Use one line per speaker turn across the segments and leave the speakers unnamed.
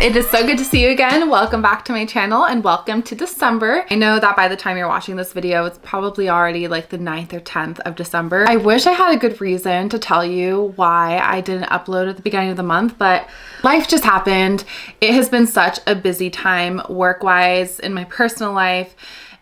It is so good to see you again. Welcome back to my channel and welcome to December. I know that by the time you're watching this video, it's probably already like the 9th or 10th of December. I wish I had a good reason to tell you why I didn't upload at the beginning of the month, but life just happened. It has been such a busy time work-wise in my personal life.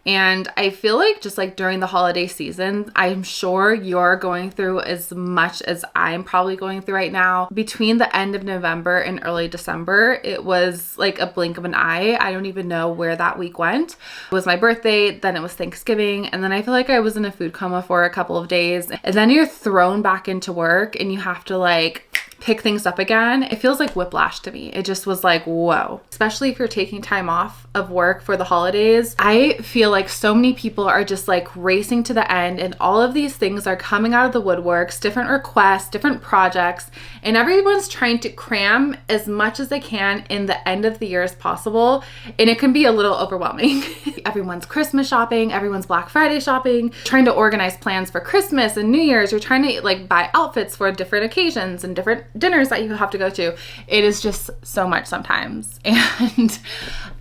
And I feel like just like during the holiday season, I'm sure you're going through as much as I'm probably going through right now. Between the end of November and early December, it was like a blink of an eye. I don't even know where that week went. It was my birthday, then it was Thanksgiving, and then I feel like I was in a food coma for a couple of days. And then you're thrown back into work and you have to like pick things up again. It feels like whiplash to me. It just was like, whoa. Especially if you're taking time off of work for the holidays. I feel like so many people are just like racing to the end and all of these things are coming out of the woodworks, different requests, different projects, and everyone's trying to cram as much as they can in the end of the year as possible. And it can be a little overwhelming. Everyone's Christmas shopping, everyone's Black Friday shopping, trying to organize plans for Christmas and New Year's. You're trying to like buy outfits for different occasions and different dinners that you have to go to. It is just so much sometimes. And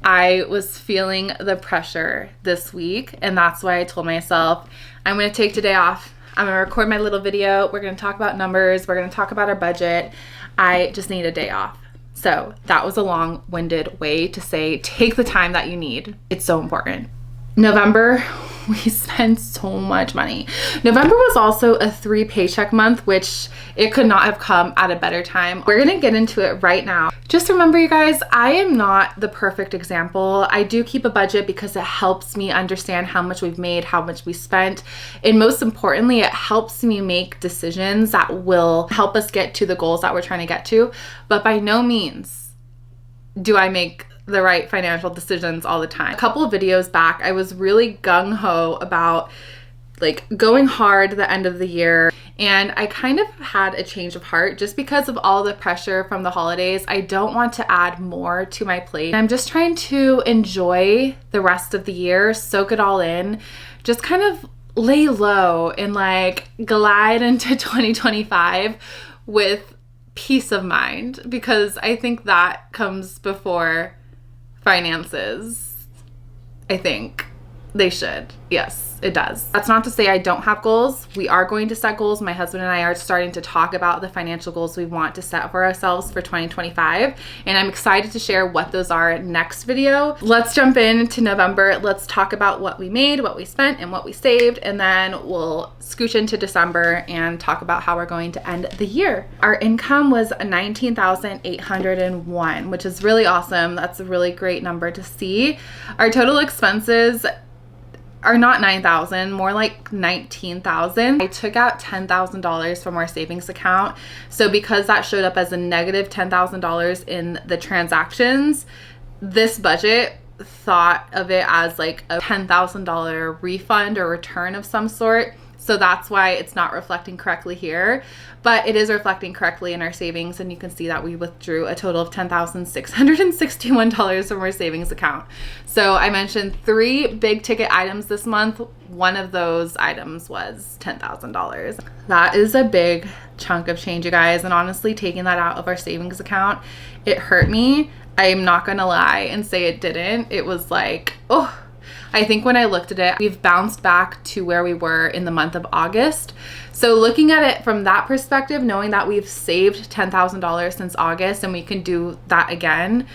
I was feeling the pressure this week, and that's why I told myself I'm going to take today off. I'm going to record my little video. We're going to talk about numbers. We're going to talk about our budget. I just need a day off. So that was a long-winded way to say take the time that you need. It's so important. November, we spent so much money. November was also a 3 paycheck month, which it could not have come at a better time. We're gonna get into it right now. Just remember, you guys, I am not the perfect example. I do keep a budget because it helps me understand how much we've made, how much we spent, and most importantly, it helps me make decisions that will help us get to the goals that we're trying to get to. But by no means do I make the right financial decisions all the time. A couple of videos back, I was really gung-ho about like going hard at the end of the year, and I kind of had a change of heart just because of all the pressure from the holidays. I don't want to add more to my plate. I'm just trying to enjoy the rest of the year, soak it all in, just kind of lay low and like glide into 2025 with peace of mind, because I think that comes before finances. I think they should. Yes, it does. That's not to say I don't have goals. We are going to set goals. My husband and I are starting to talk about the financial goals we want to set for ourselves for 2025. And I'm excited to share what those are next video. Let's jump into November. Let's talk about what we made, what we spent, and what we saved. And then we'll scooch into December and talk about how we're going to end the year. Our income was $19,801, which is really awesome. That's a really great number to see. Our total expenses are not $9,000, more like $19,000. I took out $10,000 from our savings account. So because that showed up as a negative $10,000 in the transactions, this budget thought of it as like a $10,000 refund or return of some sort. So that's why it's not reflecting correctly here, but it is reflecting correctly in our savings. And you can see that we withdrew a total of $10,661 from our savings account. So I mentioned 3 big ticket items this month. One of those items was $10,000. That is a big chunk of change, you guys. And honestly, taking that out of our savings account, it hurt me. I'm not gonna lie and say it didn't. It was like, oh, I think when I looked at it, we've bounced back to where we were in the month of August. So looking at it from that perspective, knowing that we've saved $10,000 since August and we can do that again,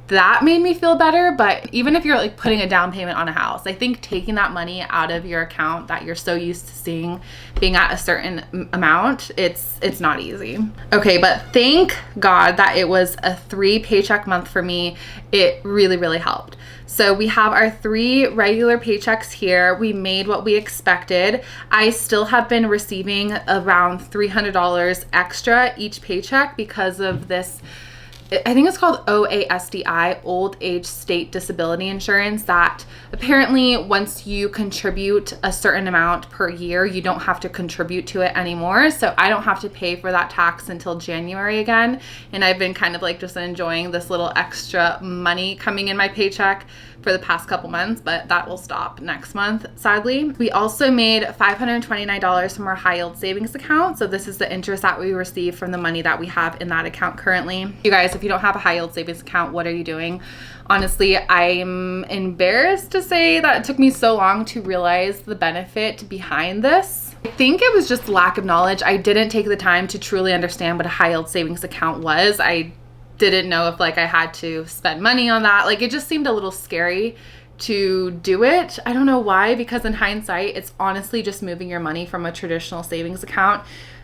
that made me feel better. But even if you're like putting a down payment on a house, I think taking that money out of your account that you're so used to seeing being at a certain amount, it's not easy. Okay, but thank God that it was a 3 paycheck month for me. It really, really helped. So we have our 3 regular paychecks here. We made what we expected. I still have been receiving around $300 extra each paycheck because of this, I think it's called OASDI, Old Age State Disability Insurance, that apparently once you contribute a certain amount per year, you don't have to contribute to it anymore. So I don't have to pay for that tax until January again. And I've been kind of like just enjoying this little extra money coming in my paycheck for the past couple months, but that will stop next month, sadly. We also made $529 from our high yield savings account. So this is the interest that we receive from the money that we have in that account currently. You guys, if If you don't have a high yield savings account, what are you doing? Honestly, I'm embarrassed to say that it took me so long to realize the benefit behind this. I think it was just lack of knowledge. I didn't take the time to truly understand what a high yield savings account was. I didn't know if like I had to spend money on that. Like it just seemed a little scary to do it. I don't know why, because in hindsight, it's honestly just moving your money from a traditional savings account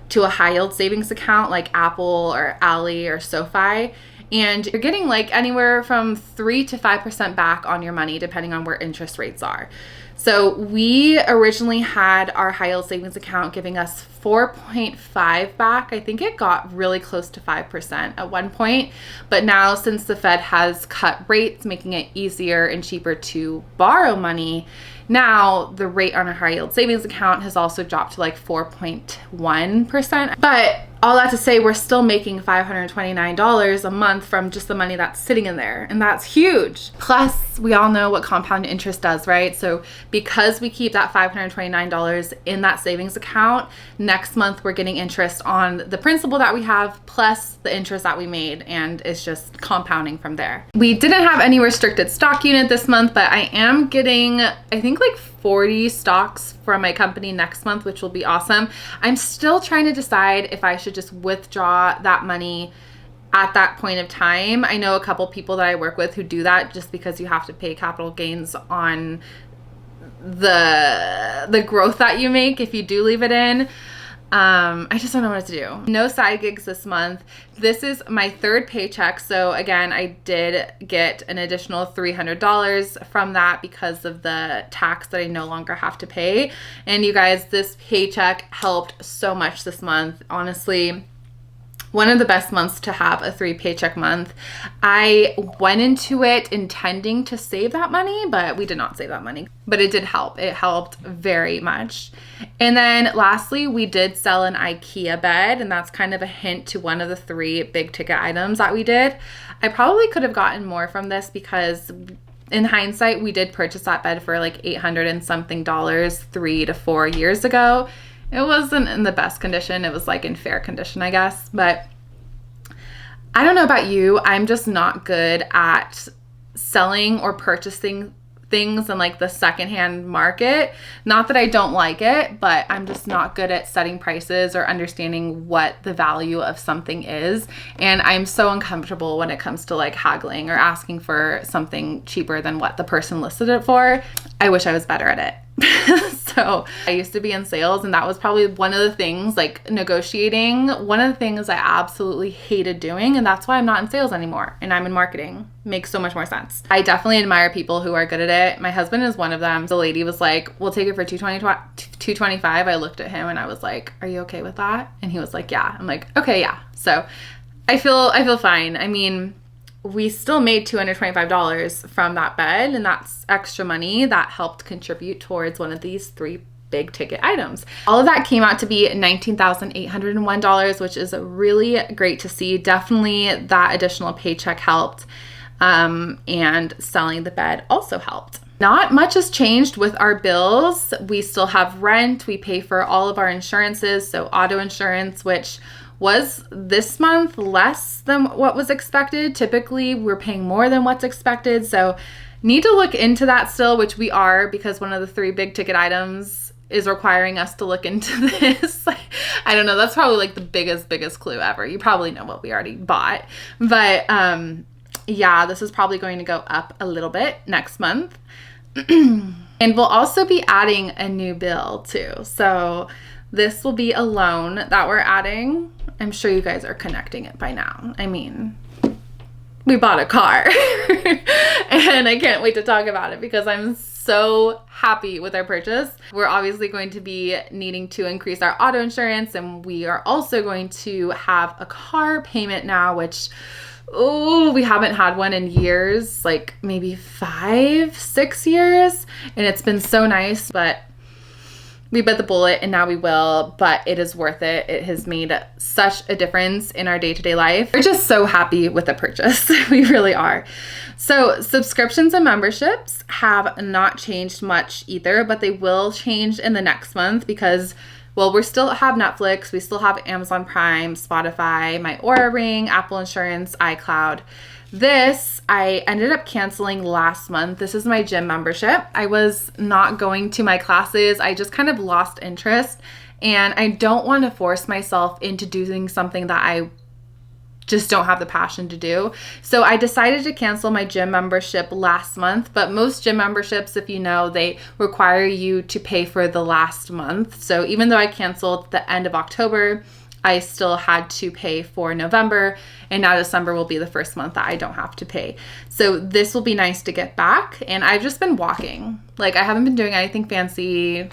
to a high yield savings account like Apple or Ally or SoFi. And you're getting like anywhere from 3 to 5% back on your money, depending on where interest rates are. So we originally had our high yield savings account giving us 4.5 back. I think it got really close to 5% at one point. But now since the Fed has cut rates, making it easier and cheaper to borrow money, now the rate on a high yield savings account has also dropped to like 4.1%. But all that to say, we're still making $529 a month from just the money that's sitting in there. And that's huge. Plus, we all know what compound interest does, right? So because we keep that $529 in that savings account, next month we're getting interest on the principal that we have plus the interest that we made, and it's just compounding from there. We didn't have any restricted stock unit this month, but I am getting, I think like 40 stocks from my company next month, which will be awesome. I'm still trying to decide if I should just withdraw that money at that point of time. I know a couple people that I work with who do that just because you have to pay capital gains on the growth that you make if you do leave it in. I just don't know what to do. No side gigs this month. This is my third paycheck. So again, I did get an additional $300 from that because of the tax that I no longer have to pay. And you guys, this paycheck helped so much this month. Honestly, one of the best months to have a 3 paycheck month. I went into it intending to save that money, but we did not save that money. But it did help. It helped very much. And then lastly, we did sell an IKEA bed, and that's kind of a hint to one of the 3 big ticket items that we did. I probably could have gotten more from this because in hindsight, we did purchase that bed for like $800 and something 3 to 4 years ago. It wasn't in the best condition. It was like in fair condition, I guess. But I don't know about you. I'm just not good at selling or purchasing things in like the secondhand market. Not that I don't like it, but I'm just not good at setting prices or understanding what the value of something is. And I'm so uncomfortable when it comes to like haggling or asking for something cheaper than what the person listed it for. I wish I was better at it. So I used to be in sales, and that was probably one of the things, like negotiating, one of the things I absolutely hated doing, and that's why I'm not in sales anymore and I'm in marketing. Makes so much more sense. I definitely admire people who are good at it. My husband is one of them. The lady was like, we'll take it for $225. I looked at him and I was like, are you okay with that? And he was like, yeah. I'm like, okay, yeah. So I feel fine. I mean, we still made $225 from that bed, and that's extra money that helped contribute towards one of these 3 big ticket items. All of that came out to be $19,801, which is really great to see. Definitely that additional paycheck helped, and selling the bed also helped. Not much has changed with our bills. We still have rent. We pay for all of our insurances, so auto insurance, which was this month less than what was expected. Typically, we're paying more than what's expected. So need to look into that still, which we are, because one of the 3 big ticket items is requiring us to look into this. I don't know. That's probably like the biggest clue ever. You probably know what we already bought. But yeah, this is probably going to go up a little bit next month. And we'll also be adding a new bill too. So this will be a loan that we're adding. I'm sure you guys are connecting it by now. I mean, we bought a car and I can't wait to talk about it because I'm so happy with our purchase. We're obviously going to be needing to increase our auto insurance, and we are also going to have a car payment now, which, oh, we haven't had one in years, like maybe 5-6 years. And it's been so nice, but we bit the bullet and now we will, but it is worth it. It has made such a difference in our day-to-day life. We're just so happy with the purchase. We really are. So subscriptions and memberships have not changed much either, but they will change in the next month because well, we still have Netflix, we still have Amazon Prime, Spotify, my Aura Ring, Apple Insurance, iCloud. This I ended up canceling last month. This is my gym membership. I was not going to my classes. I just kind of lost interest, and I don't want to force myself into doing something that I just don't have the passion to do. So I decided to cancel my gym membership last month, but most gym memberships, if you know, they require you to pay for the last month. So even though I canceled the end of October, I still had to pay for November, and now December will be the first month that I don't have to pay. So this will be nice to get back. And I've just been walking. Like, I haven't been doing anything fancy.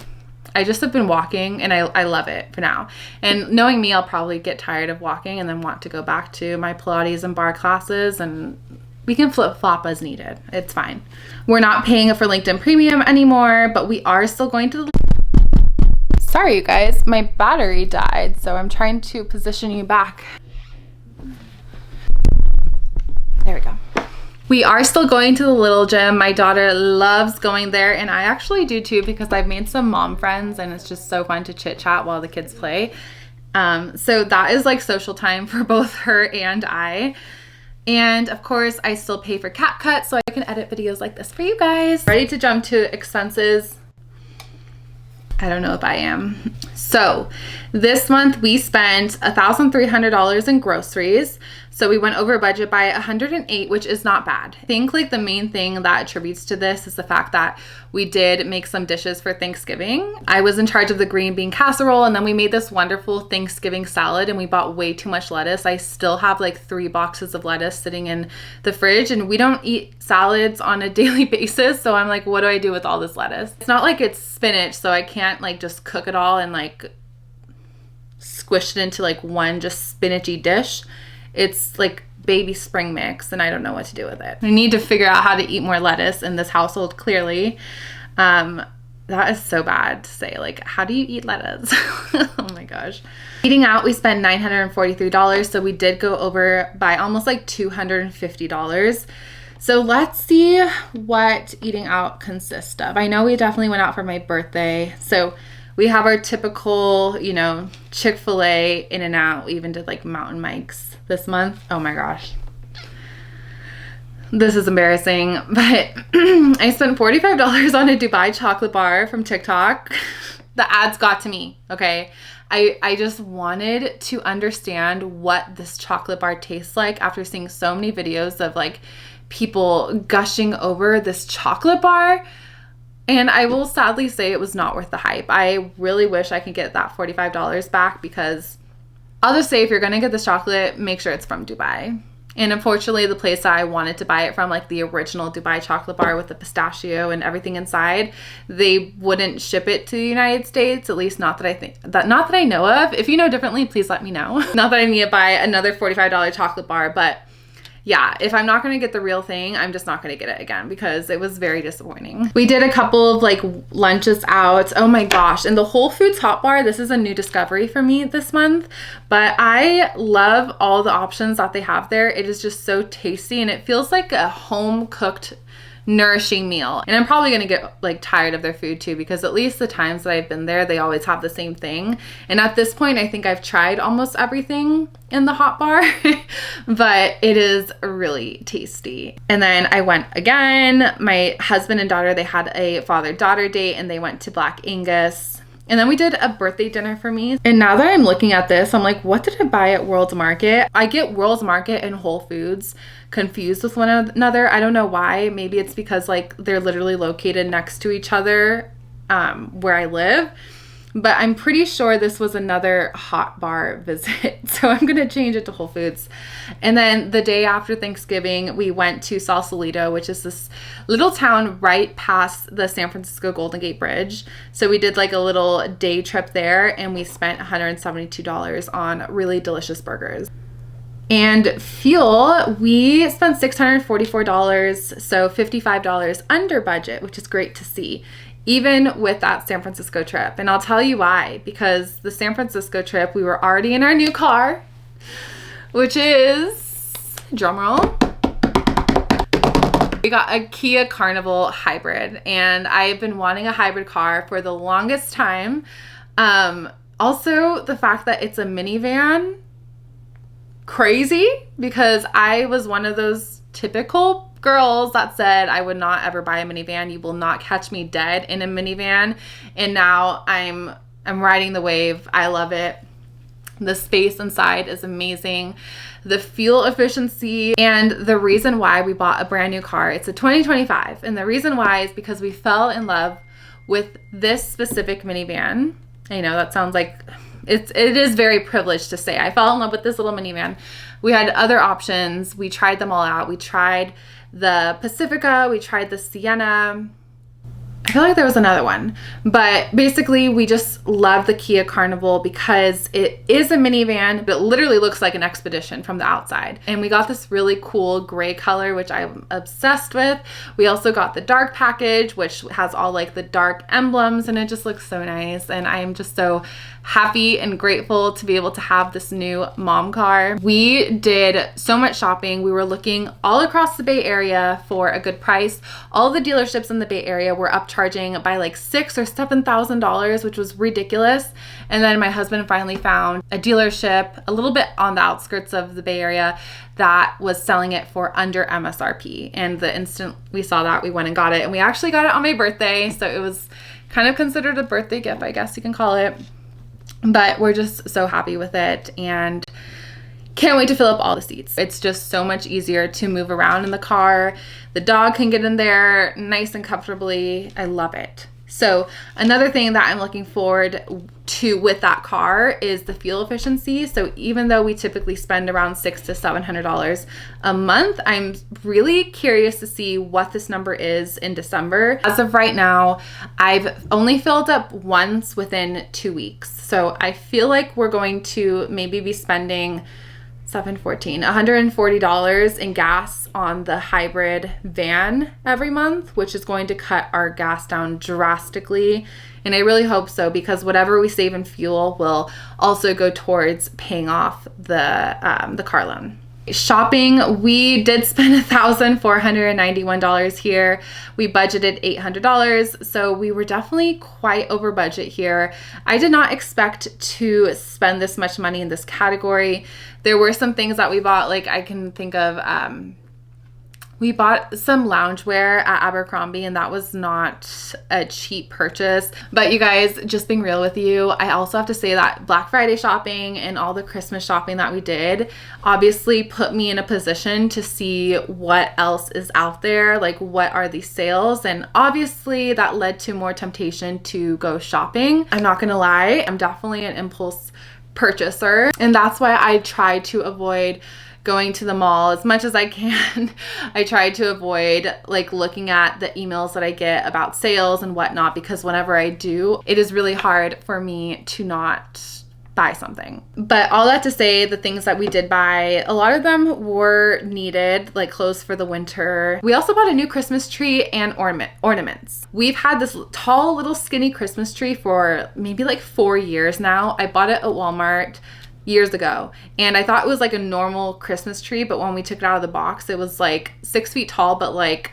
I just have been walking, and I love it for now. And knowing me, I'll probably get tired of walking and then want to go back to my Pilates and bar classes, and we can flip-flop as needed. It's fine. We're not paying for LinkedIn Premium anymore, but we are still going to the... Sorry, you guys, my battery died, so I'm trying to position you back. There we go. We are still going to the little gym. My daughter loves going there, and I actually do too, because I've made some mom friends, and it's just so fun to chit chat while the kids play. So that is like social time for both her and I. And of course, I still pay for CapCut so I can edit videos like this for you guys. Ready to jump to expenses? I don't know if I am. So this month we spent $1,300 in groceries. So we went over budget by 108, which is not bad. I think like the main thing that attributes to this is the fact that we did make some dishes for Thanksgiving. I was in charge of the green bean casserole, and then we made this wonderful Thanksgiving salad, and we bought way too much lettuce. I still have like 3 boxes of lettuce sitting in the fridge, and we don't eat salads on a daily basis. So I'm like, what do I do with all this lettuce? It's not like it's spinach, so I can't like just cook it all and like squish it into like one just spinachy dish. It's like baby spring mix, and I don't know what to do with it. I need to figure out how to eat more lettuce in this household, clearly. That is so bad to say. Like, how do you eat lettuce? Oh my gosh. Eating out, we spent $943, so we did go over by almost like $250. So let's see what eating out consists of. I know we definitely went out for my birthday. So we have our typical, you know, Chick-fil-A, In-N-Out. We even did like Mountain Mike's this month. Oh my gosh. This is embarrassing, but I spent $45 on a Dubai chocolate bar from TikTok. The ads got to me, okay? I just wanted to understand what this chocolate bar tastes like after seeing so many videos of like people gushing over this chocolate bar. And I will sadly say it was not worth the hype. I really wish I could get that $45 back, because I'll just say, if you're going to get this chocolate, make sure it's from Dubai. And unfortunately, the place that I wanted to buy it from, like the original Dubai chocolate bar with the pistachio and everything inside, they wouldn't ship it to the United States, at least not that I know of. If you know differently, please let me know. Not that I need to buy another $45 chocolate bar, but yeah, if I'm not going to get the real thing, I'm just not going to get it again, because it was very disappointing. We did a couple of like lunches out. Oh my gosh. And the Whole Foods hot bar, this is a new discovery for me this month, but I love all the options that they have there. It is just so tasty, and it feels like a home cooked nourishing meal. And I'm probably gonna get like tired of their food too, because at least the times that I've been there, they always have the same thing. And at this point, I think I've tried almost everything in the hot bar, but it is really tasty. And then I went again. My husband and daughter, they had a father-daughter date, and they went to Black Angus. And then we did a birthday dinner for me. And now that I'm looking at this, I'm like, what did I buy at World's Market? I get World's Market and Whole Foods confused with one another. I don't know why. Maybe it's because like they're literally located next to each other where I live. But I'm pretty sure this was another hot bar visit. So I'm going to change it to Whole Foods. And then the day after Thanksgiving, we went to Sausalito, which is this little town right past the San Francisco Golden Gate Bridge. So we did like a little day trip there, and we spent $172 on really delicious burgers. And fuel, we spent $644, so $55 under budget, which is great to see, even with that San Francisco trip. And I'll tell you why, because the San Francisco trip, we were already in our new car, which is, drumroll, we got a Kia Carnival hybrid, and I've been wanting a hybrid car for the longest time. Also, the fact that it's a minivan, crazy, because I was one of those typical girls that said I would not ever buy a minivan. You will not catch me dead in a minivan. And now I'm riding the wave. I love it. The space inside is amazing. The fuel efficiency, and the reason why we bought a brand new car. It's a 2025. And the reason why is because we fell in love with this specific minivan. I know that sounds like it is very privileged to say I fell in love with this little minivan. We had other options. We tried them all out. We tried the Pacifica. We tried the Sienna. I feel like there was another one, but basically we just love the Kia Carnival because it is a minivan, but it literally looks like an Expedition from the outside. And we got this really cool gray color, which I'm obsessed with. We also got the dark package, which has all like the dark emblems, and it just looks so nice. And I am just so happy and grateful to be able to have this new mom car. We did so much shopping. We were looking all across the Bay Area for a good price. All the dealerships in the Bay Area were upcharging by like $6,000 or $7,000, which was ridiculous. And then my husband finally found a dealership a little bit on the outskirts of the Bay Area that was selling it for under MSRP. And the instant we saw that, we went and got it. And we actually got it on my birthday, so it was kind of considered a birthday gift, I guess you can call it. But we're just so happy with it and can't wait to fill up all the seats. It's just so much easier to move around in the car. The dog can get in there nice and comfortably. I love it. So another thing that I'm looking forward to with that car is the fuel efficiency. So even though we typically spend around $600 to $700 a month, I'm really curious to see what this number is in December. As of right now, I've only filled up once within 2 weeks. So I feel like we're going to maybe be spending $140 in gas on the hybrid van every month, which is going to cut our gas down drastically. And I really hope so, because whatever we save in fuel will also go towards paying off the car loan. Shopping, we did spend $1,491 here. We budgeted $800, so we were definitely quite over budget here. I did not expect to spend this much money in this category. There were some things that we bought, like I can think of, we bought some loungewear at Abercrombie, and that was not a cheap purchase. But you guys, just being real with you, I also have to say that Black Friday shopping and all the Christmas shopping that we did obviously put me in a position to see what else is out there, like what are these sales, and obviously that led to more temptation to go shopping. I'm not gonna lie, I'm definitely an impulse purchaser, and that's why I try to avoid going to the mall as much as I can. I try to avoid like looking at the emails that I get about sales and whatnot, because whenever I do, it is really hard for me to not buy something. But all that to say, the things that we did buy, a lot of them were needed, like clothes for the winter. We also bought a new Christmas tree and ornaments. We've had this tall little skinny Christmas tree for maybe like 4 years now. I bought it at Walmart years ago, and I thought it was like a normal Christmas tree, but when we took it out of the box, it was like 6 feet tall but like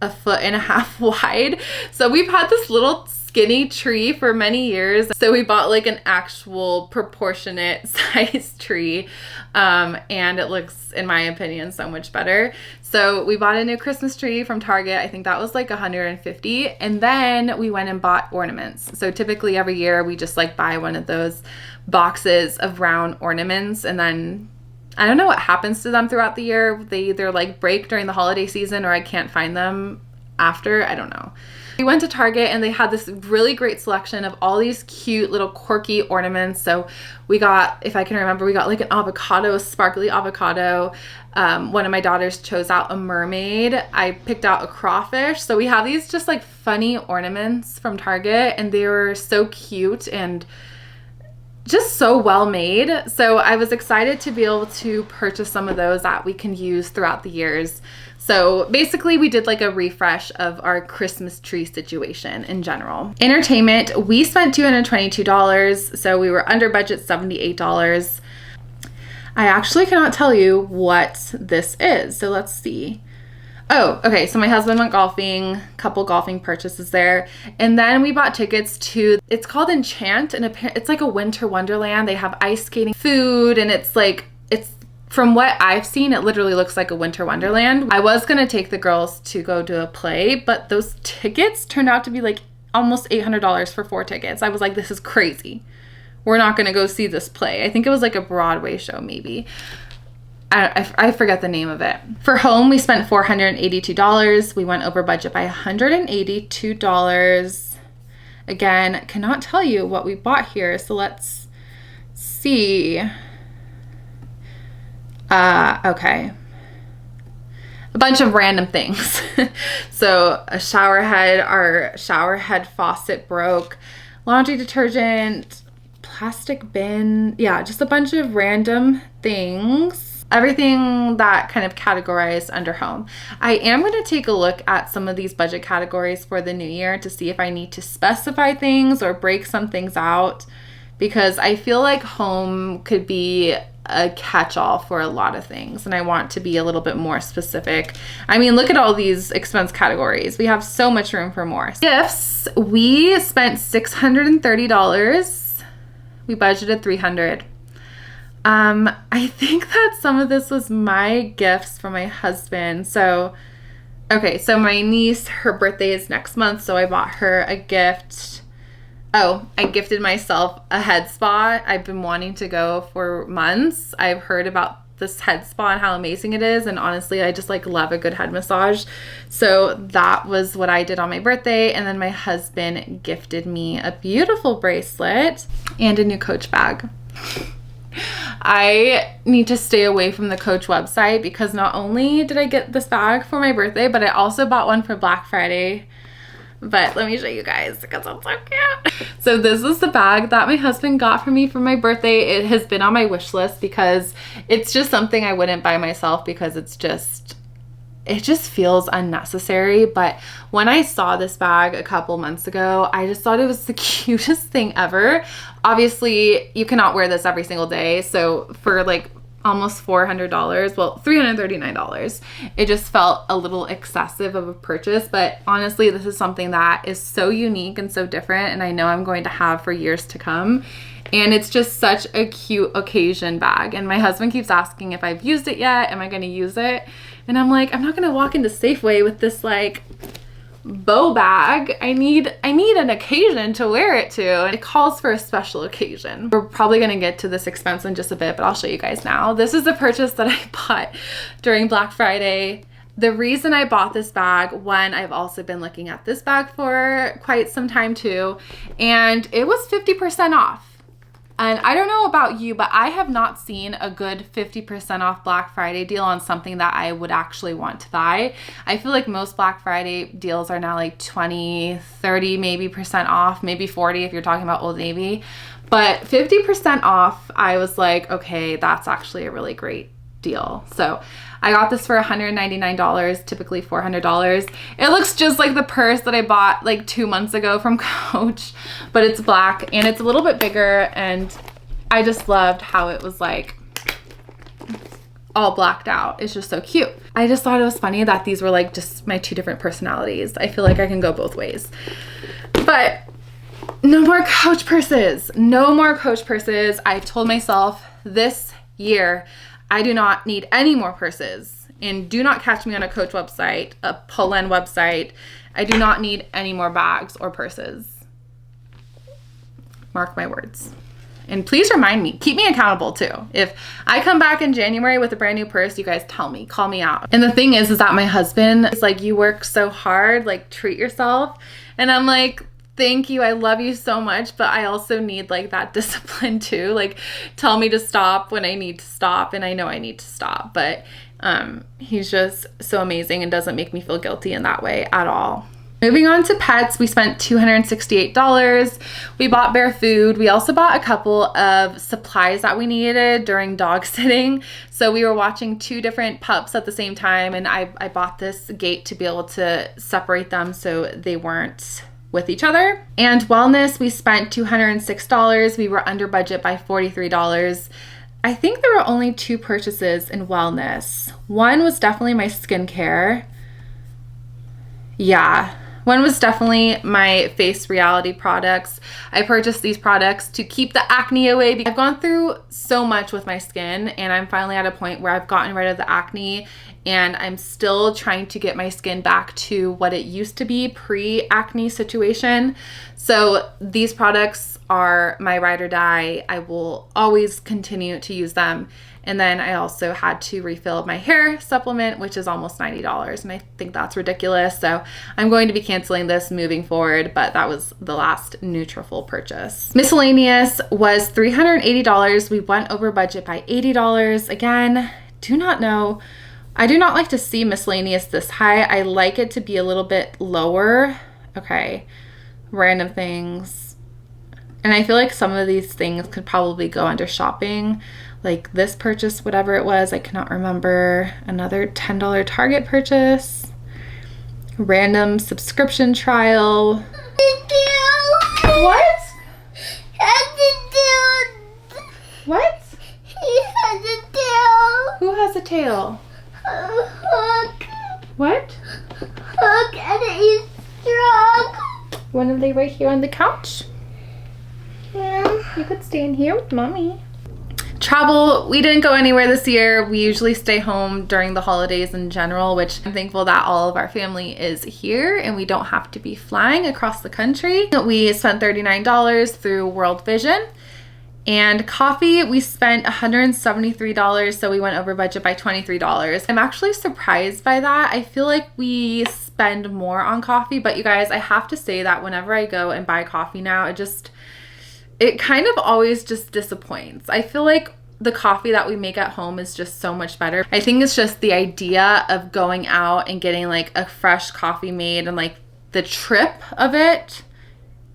1.5 feet wide. So we've had this little skinny tree for many years, so we bought like an actual proportionate size tree, and it looks, in my opinion, so much better. So we bought a new Christmas tree from Target. I think that was like $150, and then we went and bought ornaments. So typically every year we just like buy one of those boxes of round ornaments, and then I don't know what happens to them throughout the year. They either like break during the holiday season or I can't find them after. I don't know. We went to Target and they had this really great selection of all these cute little quirky ornaments. So we got, if I can remember, we got like an avocado, a sparkly avocado. One of my daughters chose out a mermaid. I picked out a crawfish. So we have these just like funny ornaments from Target, and they were so cute and just so well made. So I was excited to be able to purchase some of those that we can use throughout the years. So basically we did like a refresh of our Christmas tree situation in general. Entertainment, we spent $222, so we were under budget $78. I actually cannot tell you what this is, so let's see. Oh, okay. So my husband went golfing, couple golfing purchases there. And then we bought tickets to, it's called Enchant, and it's like a winter wonderland. They have ice skating, food, and it's like, it's, from what I've seen, it literally looks like a winter wonderland. I was gonna take the girls to go to a play, but those tickets turned out to be like almost $800 for 4 tickets. I was like, this is crazy. We're not gonna go see this play. I think it was like a Broadway show maybe. I forget the name of it. For home, we spent $482. We went over budget by $182. Again, cannot tell you what we bought here, so let's see. Okay. A bunch of random things. So a shower head, our shower head faucet broke, laundry detergent, plastic bin. Yeah, just a bunch of random things. Everything that kind of categorized under home. I am going to take a look at some of these budget categories for the new year to see if I need to specify things or break some things out, because I feel like home could be a catch-all for a lot of things, and I want to be a little bit more specific. I mean, look at all these expense categories. We have so much room for more. Gifts, we spent $630. We budgeted $300. I think that some of this was my gifts for my husband. So, okay, so my niece, her birthday is next month, so I bought her a gift. Oh, I gifted myself a head spa. I've been wanting to go for months. I've heard about this head spa and how amazing it is, and honestly, I just like love a good head massage. So that was what I did on my birthday, and then my husband gifted me a beautiful bracelet and a new Coach bag. I need to stay away from the Coach website because not only did I get this bag for my birthday, but I also bought one for Black Friday. But let me show you guys because it's so cute. So this is the bag that my husband got for me for my birthday. It has been on my wish list because it's just something I wouldn't buy myself because it just feels unnecessary. But when I saw this bag a couple months ago, I just thought it was the cutest thing ever. Obviously, you cannot wear this every single day. So for like almost $400, well, $339, it just felt a little excessive of a purchase. But honestly, this is something that is so unique and so different, and I know I'm going to have for years to come. And it's just such a cute occasion bag. And my husband keeps asking if I've used it yet. Am I going to use it? And I'm like, I'm not going to walk into Safeway with this like bow bag. I need an occasion to wear it to, and it calls for a special occasion. We're probably going to get to this expense in just a bit, but I'll show you guys now. This is a purchase that I bought during Black Friday. The reason I bought this bag, one, I've also been looking at this bag for quite some time too, and it was 50% off. And I don't know about you, but I have not seen a good 50% off Black Friday deal on something that I would actually want to buy. I feel like most Black Friday deals are now like 20, 30 maybe percent off, maybe 40 if you're talking about Old Navy. But 50% off, I was like, okay, that's actually a really great deal. So I got this for $199, typically $400. It looks just like the purse that I bought like 2 months ago from Coach, but it's black and it's a little bit bigger, and I just loved how it was like all blacked out. It's just so cute. I just thought it was funny that these were like just my 2 different personalities. I feel like I can go both ways. But no more Coach purses. No more Coach purses. I told myself this year I do not need any more purses, and do not catch me on a Coach website, a Polen website. I do not need any more bags or purses. Mark my words. And please remind me, keep me accountable too. If I come back in January with a brand new purse, you guys tell me, call me out. And the thing is that my husband is like, you work so hard, like treat yourself. And I'm like, thank you, I love you so much, but I also need like that discipline too. Like tell me to stop when I need to stop, and I know I need to stop. But he's just so amazing and doesn't make me feel guilty in that way at all. Moving on to pets, we spent $268. We bought Bear food. We also bought a couple of supplies that we needed during dog sitting. So we were watching 2 different pups at the same time, and I bought this gate to be able to separate them so they weren't with each other. And wellness, we spent $206. We were under budget by $43. I think there were only 2 purchases in wellness. One was definitely my skincare. yeah. One was definitely my face reality products. I purchased these products to keep the acne away because I've gone through so much with my skin, and I'm finally at a point where I've gotten rid of the acne, and I'm still trying to get my skin back to what it used to be pre-acne situation. So these products are my ride or die. I will always continue to use them. And then I also had to refill my hair supplement, which is almost $90. And I think that's ridiculous. So I'm going to be canceling this moving forward, but that was the last Nutrafol purchase. Miscellaneous was $380. We went over budget by $80. Again, do not know. I do not like to see miscellaneous this high. I like it to be a little bit lower. Okay, random things. And I feel like some of these things could probably go under shopping. Like this purchase, whatever it was, I cannot remember. Another $10 Target purchase. Random subscription trial. What? What?
He has a tail.
Who has a tail?
Hook.
What?
Hook, and he's strong.
One of they right here on the couch?
Yeah.
You could stay in here with mommy. Travel, we didn't go anywhere this year. We usually stay home during the holidays in general, which I'm thankful that all of our family is here and we don't have to be flying across the country. We spent $39 through World Vision. And coffee, we spent $173, so we went over budget by $23. I'm actually surprised by that. I feel like we spend more on coffee, but you guys, I have to say that whenever I go and buy coffee now, it kind of always just disappoints. I feel like the coffee that we make at home is just so much better. I think it's just the idea of going out and getting like a fresh coffee made and like the trip of it.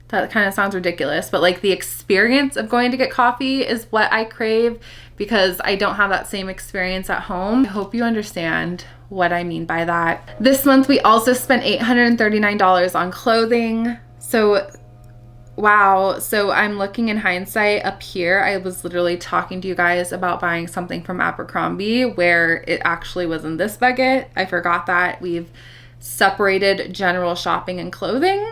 That kind of sounds ridiculous, but like the experience of going to get coffee is what I crave because I don't have that same experience at home. I hope you understand what I mean by that. This month we also spent $839 on clothing. So wow. So I'm looking in hindsight up here. I was literally talking to you guys about buying something from Abercrombie where it actually was in this bucket. I forgot that we've separated general shopping and clothing.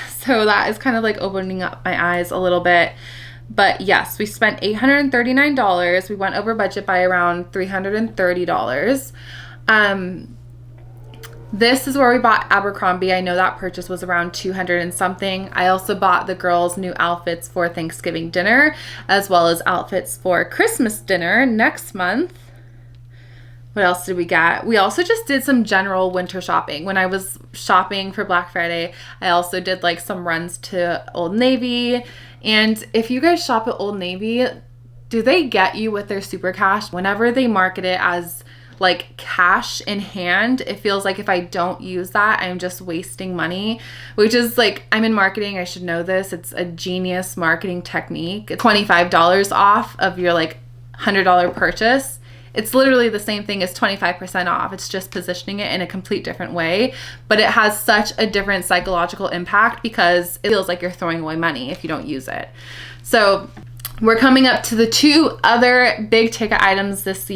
So that is kind of like opening up my eyes a little bit. But yes, we spent $839. We went over budget by around $330. This is where we bought Abercrombie. I know that purchase was around $200 and something. I also bought the girls' new outfits for Thanksgiving dinner, as well as outfits for Christmas dinner next month. What else did we get? We also just did some general winter shopping. When I was shopping for Black Friday, I also did like some runs to Old Navy. And if you guys shop at Old Navy, do they get you with their super cash? Whenever they market it as like cash in hand, it feels like if I don't use that, I'm just wasting money, which is like, I'm in marketing, I should know this. It's a genius marketing technique. It's $25 off of your like $100 purchase. It's literally the same thing as 25% off. It's just positioning it in a complete different way, but it has such a different psychological impact because it feels like you're throwing away money if you don't use it. So we're coming up to the two other big ticket items this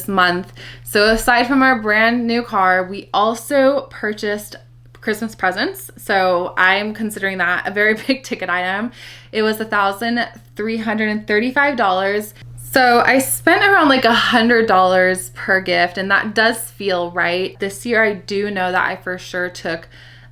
month. So aside from our brand new car, we also purchased Christmas presents. So I'm considering that a very big ticket item. It was $1,335. So I spent around like $100 per gift, and that does feel right. This year I do know that I for sure took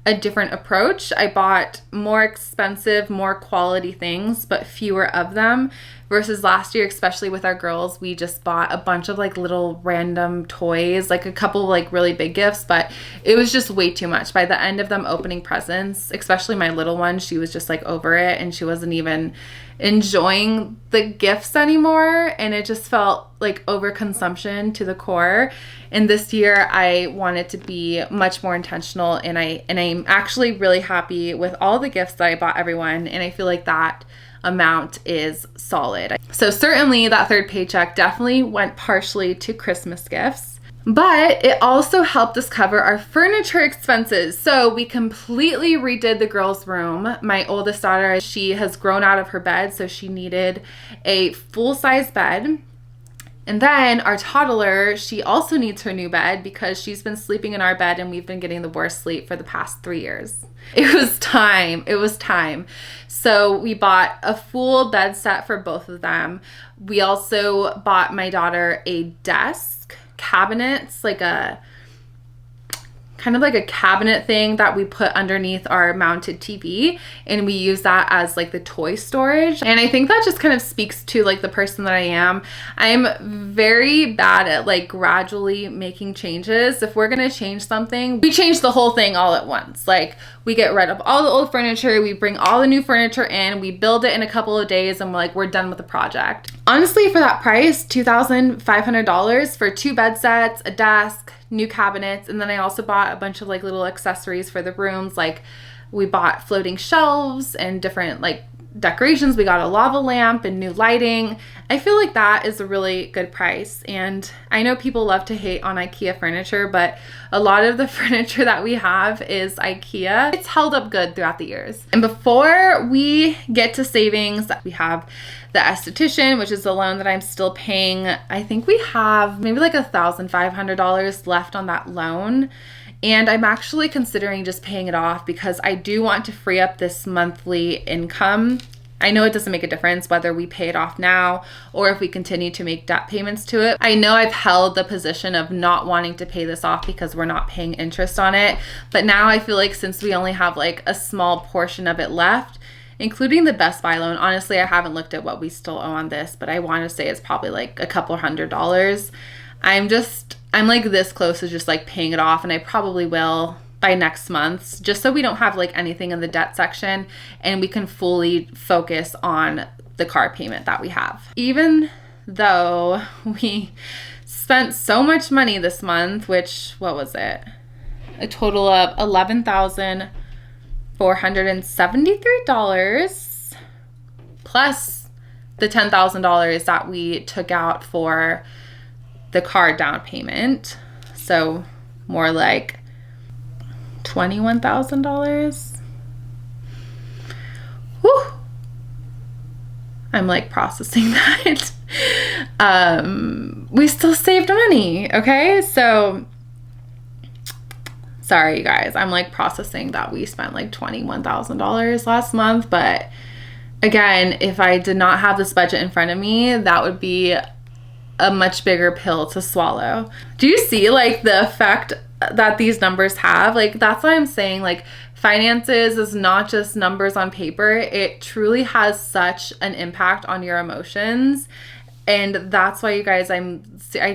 a different approach. I bought more expensive, more quality things, but fewer of them versus last year, especially with our girls. We just bought a bunch of like little random toys, like a couple like really big gifts, but it was just way too much. By the end of them opening presents, especially my little one, she was just like over it and she wasn't even enjoying the gifts anymore, and it just felt like overconsumption to the core. And this year I wanted to be much more intentional, and I'm actually really happy with all the gifts that I bought everyone, and I feel like that amount is solid. So certainly that third paycheck definitely went partially to Christmas gifts. But it also helped us cover our furniture expenses. So we completely redid the girls' room. My oldest daughter, she has grown out of her bed, so she needed a full-size bed. And then our toddler, she also needs her new bed because she's been sleeping in our bed and we've been getting the worst sleep for the past 3 years. It was time. It was time. So we bought a full bed set for both of them. We also bought my daughter a desk, cabinets, like a kind of like a cabinet thing that we put underneath our mounted TV, and we use that as like the toy storage. And I think that just kind of speaks to like the person that I am. I'm very bad at like gradually making changes. If we're gonna change something, we change the whole thing all at once. Like we get rid of all the old furniture, we bring all the new furniture in, we build it in a couple of days, and we're done with the project. Honestly, for that price, $2,500 for 2 bed sets, a desk, new cabinets, and then I also bought a bunch of like little accessories for the rooms. Like we bought floating shelves and different like decorations. We got a lava lamp and new lighting. I feel like that is a really good price. And I know people love to hate on IKEA furniture, but a lot of the furniture that we have is IKEA. It's held up good throughout the years. And before we get to savings, we have the esthetician, which is the loan that I'm still paying. I think we have maybe like $1,500 left on that loan. And I'm actually considering just paying it off because I do want to free up this monthly income. I know it doesn't make a difference whether we pay it off now or if we continue to make debt payments to it. I know I've held the position of not wanting to pay this off because we're not paying interest on it. But now I feel like since we only have like a small portion of it left, including the Best Buy loan, honestly, I haven't looked at what we still owe on this, but I want to say it's probably like a couple $100s. I'm like this close to just like paying it off, and I probably will by next month, just so we don't have like anything in the debt section and we can fully focus on the car payment that we have. Even though we spent so much money this month, which, what was it? A total of $11,473 plus the $10,000 that we took out for the car down payment. So more like $21,000. Whew. I'm like processing that. We still saved money, okay? So sorry, you guys. I'm like processing that we spent like $21,000 last month. But again, if I did not have this budget in front of me, that would be a much bigger pill to swallow. Do you see like the effect that these numbers have? Like that's why I'm saying like finances is not just numbers on paper. It truly has such an impact on your emotions. And that's why, you guys, I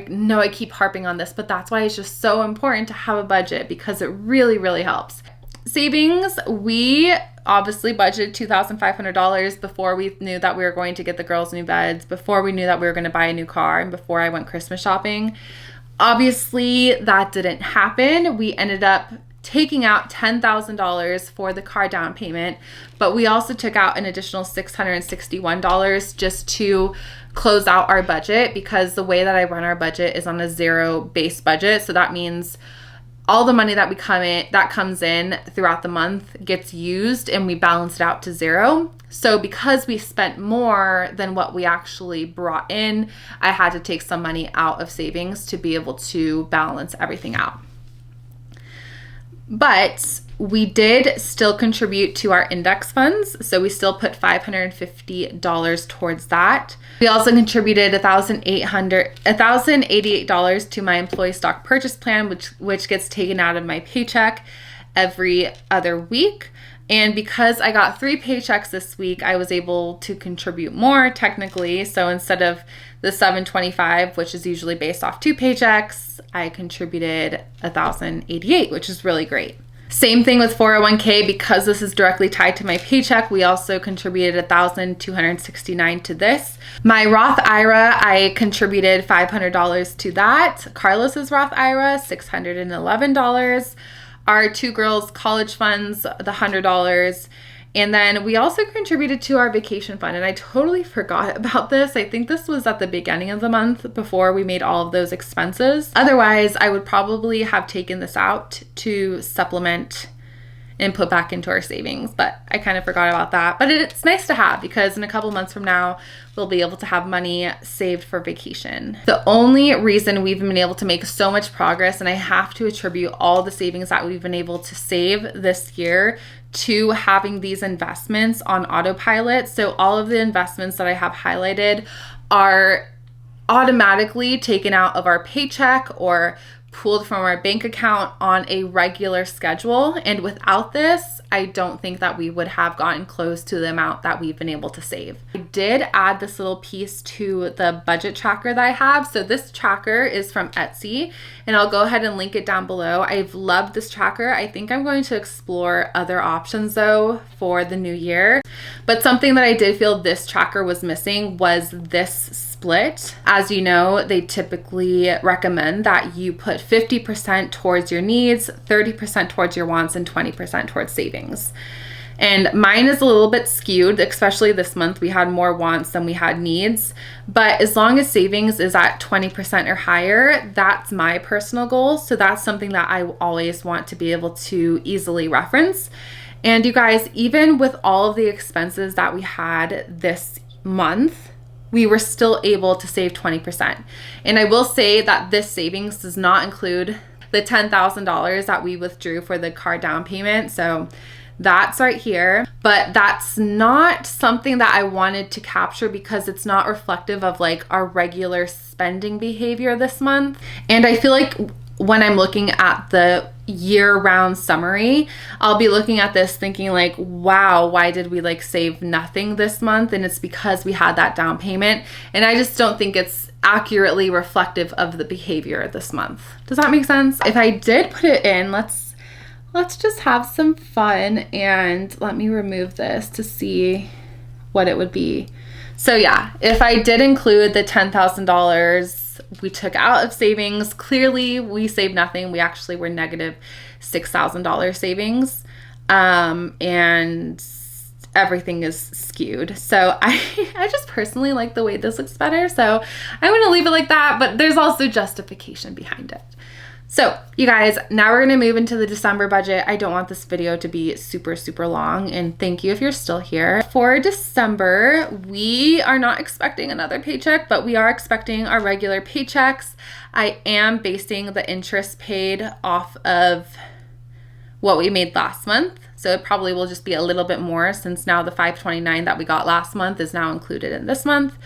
know I keep harping on this, but that's why it's just so important to have a budget, because it really, really helps. Savings, we obviously budgeted $2,500 before we knew that we were going to get the girls new beds, before we knew that we were going to buy a new car, and before I went Christmas shopping. Obviously, that didn't happen. We ended up taking out $10,000 for the car down payment, but we also took out an additional $661 just to close out our budget, because the way that I run our budget is on a zero base budget. So that means all the money that comes in throughout the month gets used, and we balance it out to zero. So because we spent more than what we actually brought in, I had to take some money out of savings to be able to balance everything out. But we did still contribute to our index funds. So we still put $550 towards that. We also contributed $1,088 to my employee stock purchase plan, which gets taken out of my paycheck every other week. And because I got 3 paychecks this week, I was able to contribute more technically. So instead of the $725, which is usually based off 2 paychecks, I contributed $1,088, which is really great. Same thing with 401k, because this is directly tied to my paycheck. We also contributed $1,269 to this. My Roth IRA, I contributed $500 to that. Carlos's Roth IRA, $611. Our 2 girls' college funds, the $100. And then we also contributed to our vacation fund. And I totally forgot about this. I think this was at the beginning of the month before we made all of those expenses. Otherwise, I would probably have taken this out to supplement and put back into our savings. But I kind of forgot about that. But it's nice to have because in a couple months from now, we'll be able to have money saved for vacation. The only reason we've been able to make so much progress, and I have to attribute all the savings that we've been able to save this year to having these investments on autopilot. So all of the investments that I have highlighted are automatically taken out of our paycheck or pulled from our bank account on a regular schedule. And without this, I don't think that we would have gotten close to the amount that we've been able to save. I did add this little piece to the budget tracker that I have. So this tracker is from Etsy, and I'll go ahead and link it down below. I've loved this tracker. I think I'm going to explore other options though for the new year. But something that I did feel this tracker was missing was this split. As you know, they typically recommend that you put 50% towards your needs, 30% towards your wants, and 20% towards savings. And mine is a little bit skewed, especially this month. We had more wants than we had needs. But as long as savings is at 20% or higher, that's my personal goal. So that's something that I always want to be able to easily reference. And you guys, even with all of the expenses that we had this month, we were still able to save 20%. And I will say that this savings does not include the $10,000 that we withdrew for the car down payment. So that's right here. But that's not something that I wanted to capture because it's not reflective of like our regular spending behavior this month. And I feel like when I'm looking at the year-round summary, I'll be looking at this thinking like, wow, why did we like save nothing this month? And it's because we had that down payment. And I just don't think it's accurately reflective of the behavior this month. Does that make sense? If I did put it in, let's just have some fun, and let me remove this to see what it would be. So yeah, if I did include the $10,000 we took out of savings, clearly we saved nothing. We actually were negative $6,000 savings, and everything is skewed. So I just personally like the way this looks better. So I'm going to leave it like that, but there's also justification behind it. So you guys, now we're going to move into the December budget. I don't want this video to be super, super long, and thank you if you're still here. For December, we are not expecting another paycheck, but we are expecting our regular paychecks. I am basing the interest paid off of what we made last month. So it probably will just be a little bit more since now the $529 that we got last month is now included in this month.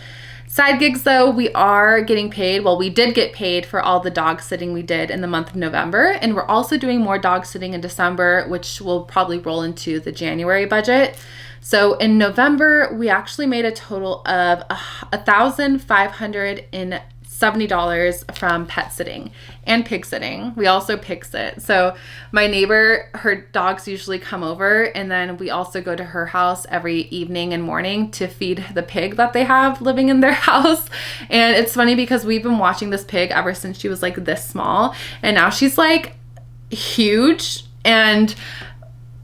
Side gigs though, we are getting paid. Well, we did get paid for all the dog sitting we did in the month of November. And we're also doing more dog sitting in December, which will probably roll into the January budget. So in November, we actually made a total of $1,570 from pet sitting and pig sitting. We also pig sit. So my neighbor, her dogs usually come over, and then we also go to her house every evening and morning to feed the pig that they have living in their house. And it's funny because we've been watching this pig ever since she was like this small, and now she's like huge, and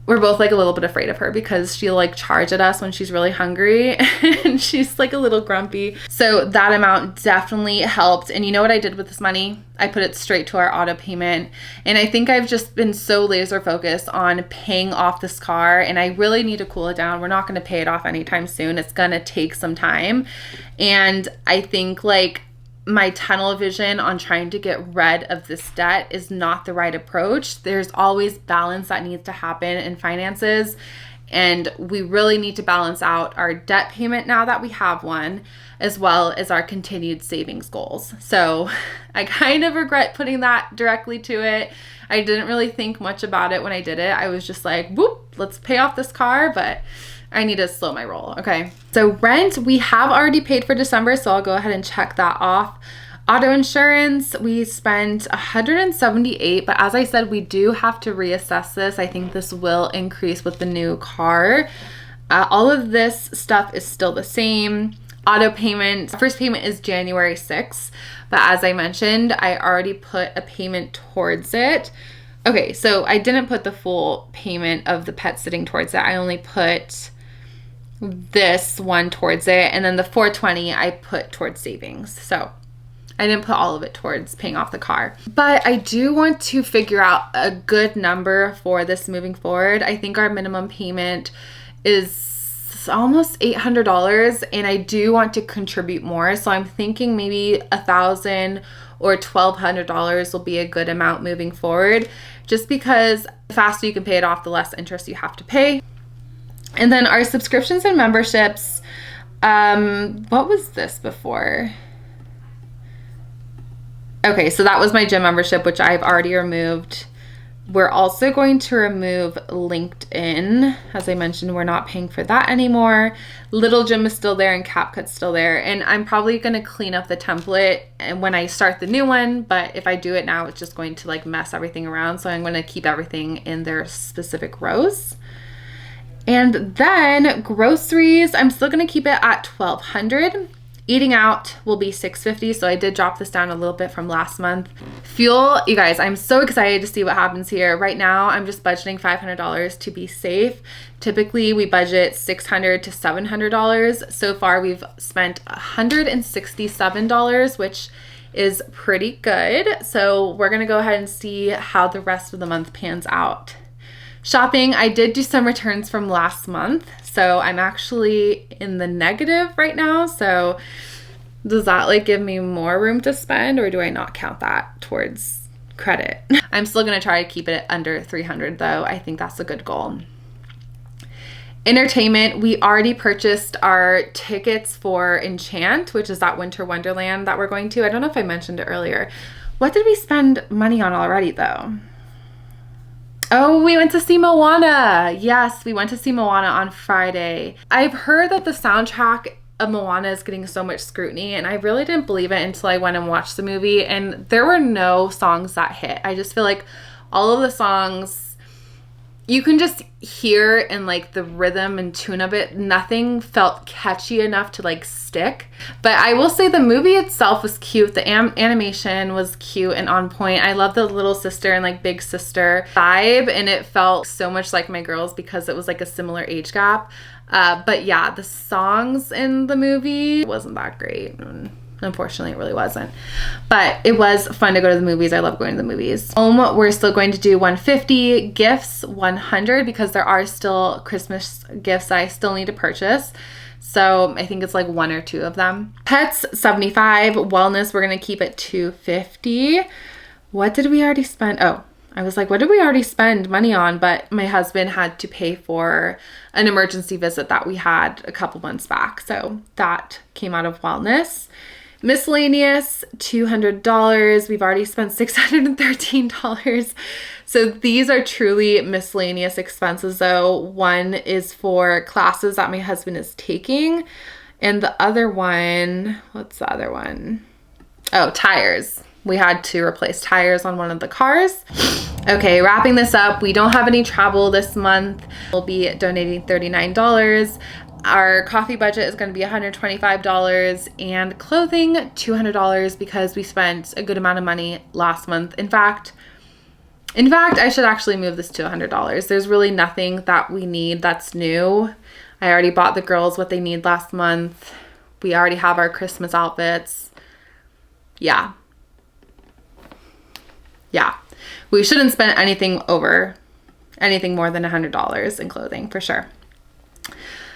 we're both like a little bit afraid of her because she'll like charge at us when she's really hungry and she's like a little grumpy. So that amount definitely helped. And you know what I did with this money? I put it straight to our auto payment. And I think I've just been so laser focused on paying off this car, and I really need to cool it down. We're not going to pay it off anytime soon. It's going to take some time. And I think like my tunnel vision on trying to get rid of this debt is not the right approach. There's always balance that needs to happen in finances, and we really need to balance out our debt payment now that we have one, as well as our continued savings goals. So I kind of regret putting that directly to it. I didn't really think much about it when I did it. I was just like, whoop, let's pay off this car, but I need to slow my roll. Okay. So rent, we have already paid for December, so I'll go ahead and check that off. Auto insurance, we spent $178, but as I said, we do have to reassess this. I think this will increase with the new car. All of this stuff is still the same. Auto payment, first payment is January 6th, but as I mentioned, I already put a payment towards it. Okay, so I didn't put the full payment of the pet sitting towards it. I only put this one towards it, and then the $420 I put towards savings. So I didn't put all of it towards paying off the car. But I do want to figure out a good number for this moving forward. I think our minimum payment is almost $800, and I do want to contribute more. So I'm thinking maybe $1,000 or $1,200 will be a good amount moving forward, just because the faster you can pay it off, the less interest you have to pay. And then our subscriptions and memberships, what was this before? Okay, so that was my gym membership, which I've already removed. We're also going to remove LinkedIn. As I mentioned, we're not paying for that anymore. Little Gym is still there and CapCut's still there. And I'm probably going to clean up the template and when I start the new one, but if I do it now, it's just going to like mess everything around. So I'm going to keep everything in their specific rows. And then groceries, I'm still going to keep it at $1,200. Eating out will be $650, so I did drop this down a little bit from last month. Fuel, you guys, I'm so excited to see what happens here. Right now, I'm just budgeting $500 to be safe. Typically, we budget $600 to $700. So far, we've spent $167, which is pretty good. So we're gonna go ahead and see how the rest of the month pans out. Shopping, I did do some returns from last month, so I'm actually in the negative right now. So does that like give me more room to spend, or do I not count that towards credit? I'm still gonna try to keep it under 300 though. I think that's a good goal. Entertainment, we already purchased our tickets for Enchant, which is that winter wonderland that we're going to. I don't know if I mentioned it earlier. What did we spend money on already though? Oh, we went to see Moana. Yes, we went to see Moana on Friday. I've heard that the soundtrack of Moana is getting so much scrutiny, and I really didn't believe it until I went and watched the movie, and there were no songs that hit. I just feel like all of the songs, you can just hear in like the rhythm and tune of it, nothing felt catchy enough to like stick. But I will say the movie itself was cute. The animation was cute and on point. I love the little sister and like big sister vibe, and it felt so much like my girls because it was like a similar age gap. But yeah, the songs in the movie wasn't that great. Unfortunately, it really wasn't. But it was fun to go to the movies. I love going to the movies. We're still going to do 150, gifts 100, because there are still Christmas gifts that I still need to purchase. So I think it's like one or two of them. Pets 75, wellness we're gonna keep at 250. What did we already spend? Oh, I was like, what did we already spend money on? But my husband had to pay for an emergency visit that we had a couple months back. So that came out of wellness. Miscellaneous, $200. We've already spent $613. So these are truly miscellaneous expenses though. One is for classes that my husband is taking. And the other one, what's the other one? Oh, tires. We had to replace tires on one of the cars. Okay, wrapping this up, we don't have any travel this month. We'll be donating $39. Our coffee budget is going to be $125, and clothing $200 because we spent a good amount of money last month. In fact, I should actually move this to $100. There's really nothing that we need that's new. I already bought the girls what they need last month. We already have our Christmas outfits. Yeah. We shouldn't spend anything more than $100 in clothing for sure.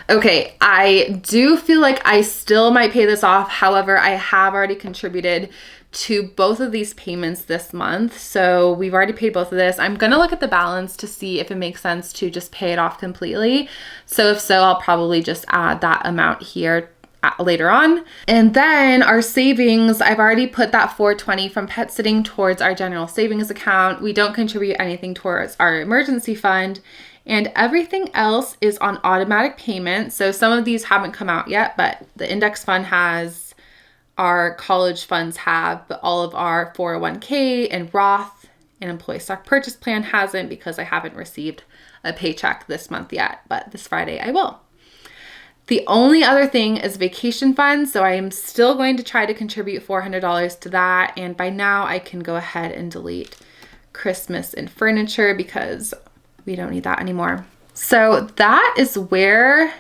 Okay, I do feel like I still might pay this off. However, I have already contributed to both of these payments this month. So we've already paid both of this. I'm gonna look at the balance to see if it makes sense to just pay it off completely. So if so, I'll probably just add that amount here later on. And then our savings, I've already put that $420 from pet sitting towards our general savings account. We don't contribute anything towards our emergency fund. And everything else is on automatic payment. So some of these haven't come out yet, but the index fund has, our college funds have, but all of our 401k and Roth and employee stock purchase plan hasn't, because I haven't received a paycheck this month yet, but this Friday I will. The only other thing is vacation funds. So I am still going to try to contribute $400 to that. And by now I can go ahead and delete Christmas and furniture because we don't need that anymore. So that is where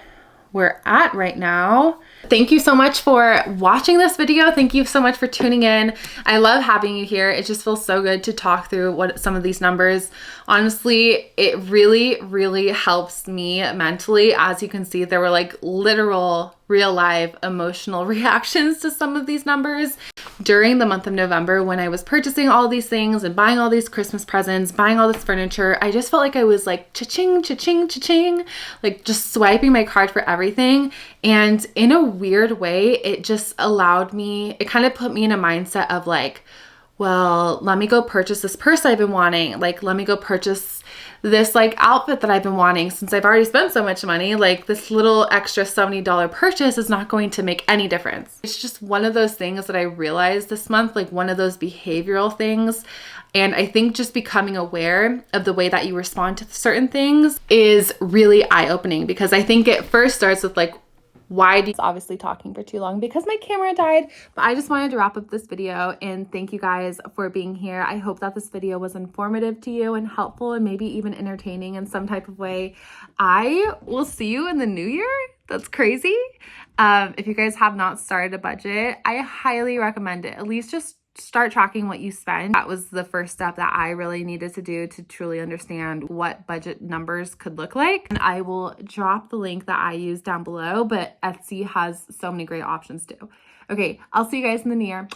we're at right now. Thank you so much for watching this video. Thank you so much for tuning in. I love having you here. It just feels so good to talk through what some of these numbers. Honestly, it really, really helps me mentally. As you can see, there were like literal, real life emotional reactions to some of these numbers during the month of November when I was purchasing all these things and buying all these Christmas presents, buying all this furniture. I just felt like I was like cha-ching, cha-ching, cha-ching, like just swiping my card for everything. And in a weird way, it just allowed me, it kind of put me in a mindset of like, well, let me go purchase this purse I've been wanting. Like, let me go purchase this like outfit that I've been wanting since I've already spent so much money. Like, this little extra $70 purchase is not going to make any difference. It's just one of those things that I realized this month, like one of those behavioral things. And I think just becoming aware of the way that you respond to certain things is really eye-opening, because I think it first starts with like, why do you obviously talking for too long because my camera died, but I just wanted to wrap up this video and thank you guys for being here. I hope that this video was informative to you and helpful and maybe even entertaining in some type of way. I will see you in the new year. That's crazy. If you guys have not started a budget, I highly recommend it. At least just start tracking what you spend. That was the first step that I really needed to do to truly understand what budget numbers could look like. And I will drop the link that I use down below, but Etsy has so many great options too. Okay, I'll see you guys in the new year.